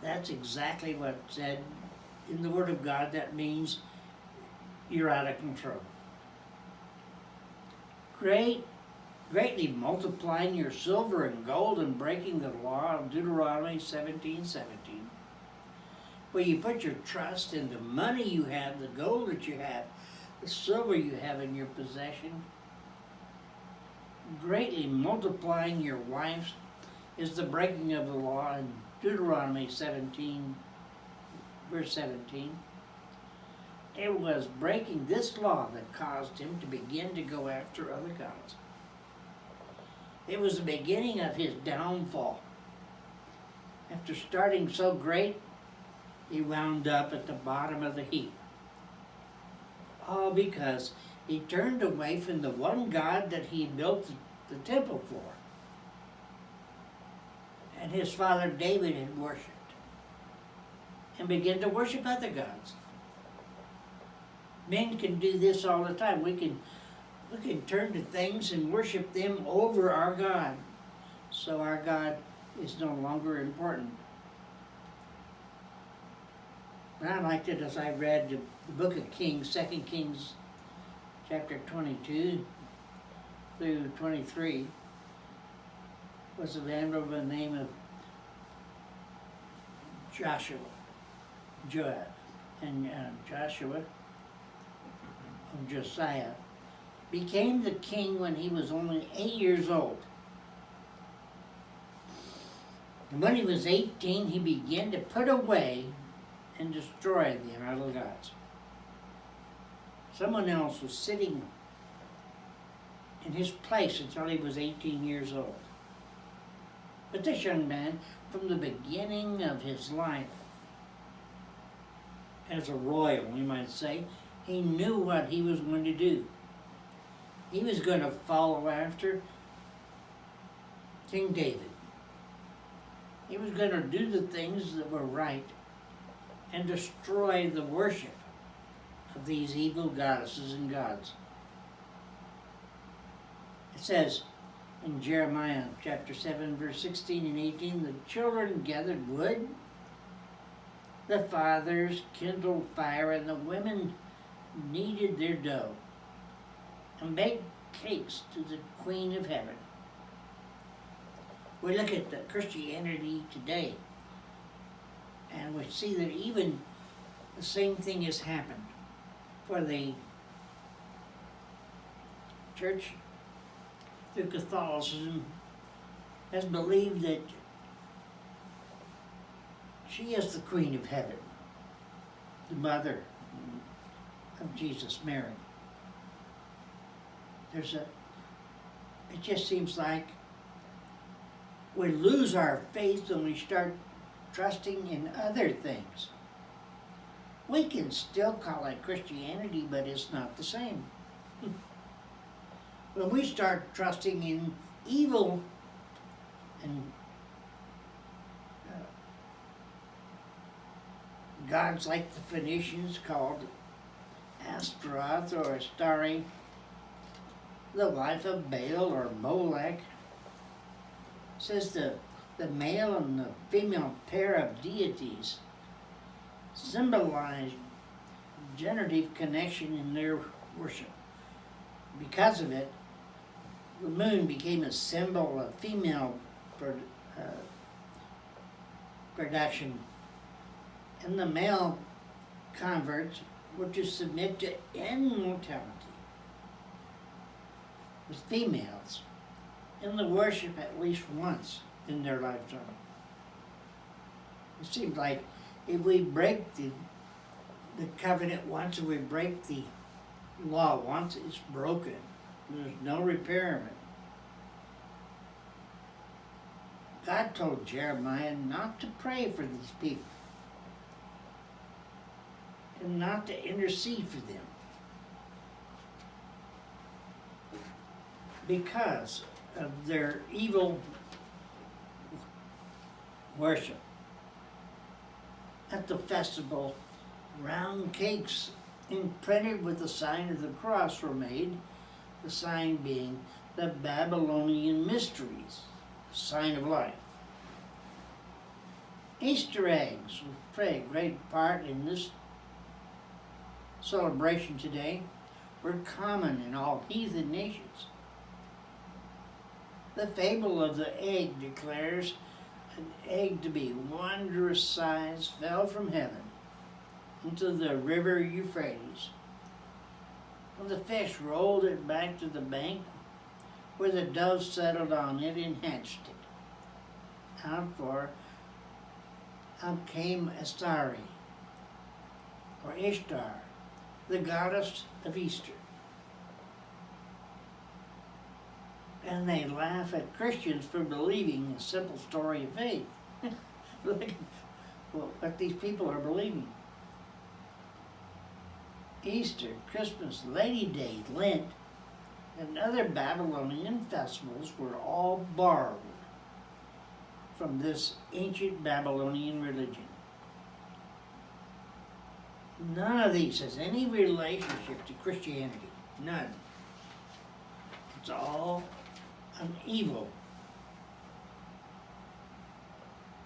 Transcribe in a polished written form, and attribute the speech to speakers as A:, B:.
A: That's exactly what it said in the Word of God. That means you're out of control. Greatly multiplying your silver and gold and breaking the law of Deuteronomy 17:17. Where you put your trust in the money you have, the gold that you have, the silver you have in your possession. Greatly multiplying your wives is the breaking of the law in Deuteronomy 17, verse 17. It was breaking this law that caused him to begin to go after other gods. It was the beginning of his downfall. After starting so great, he wound up at the bottom of the heap. All because he turned away from the one God that he built the temple for, and his father David had worshipped, and began to worship other gods. Men can do this all the time. We can turn to things and worship them over our God, so our God is no longer important. And I liked it as I read the book of Kings, 2 Kings, chapter 22 through 23. Was a man by the name of Joshua, Joab, and Joshua of Josiah became the king when he was only 8 years old. And when he was 18, he began to put away and destroy the idol gods. Someone else was sitting in his place until he was 18 years old. But this young man, from the beginning of his life, as a royal, we might say, he knew what he was going to do. He was going to follow after King David. He was going to do the things that were right and destroy the worship of these evil goddesses and gods. It says in Jeremiah chapter 7, verse 16 and 18, the children gathered wood, the fathers kindled fire, and the women kneaded their dough and baked cakes to the Queen of Heaven. We look at the Christianity today, and we see that even the same thing has happened. For the church, through Catholicism, has believed that she is the Queen of Heaven, the mother of Jesus, Mary. It just seems like we lose our faith when we start trusting in other things. We can still call it Christianity, but it's not the same. When we start trusting in evil and gods like the Phoenicians called Astaroth or Astarte, the wife of Baal or Molech, says the male and the female pair of deities symbolize generative connection in their worship. Because of it, the moon became a symbol of female production, and the male converts were to submit to immortality, with females in the worship at least once in their lifetime. It seems like if we break the covenant once, and we break the law once, it's broken. There's no repair of it. God told Jeremiah not to pray for these people and not to intercede for them, because of their evil worship. At the festival, round cakes imprinted with the sign of the cross were made, the sign being the Babylonian mysteries, the sign of life. Easter eggs play a great part in this celebration today. Were common in all heathen nations. The fable of the egg declares an egg to be wondrous size fell from heaven into the river Euphrates. And the fish rolled it back to the bank where the dove settled on it and hatched it. Out came Astari, or Ishtar, the goddess of Easter. And they laugh at Christians for believing a simple story of faith. Look at what these people are believing. Easter, Christmas, Lady Day, Lent, and other Babylonian festivals were all borrowed from this ancient Babylonian religion. None of these has any relationship to Christianity. None. It's all an evil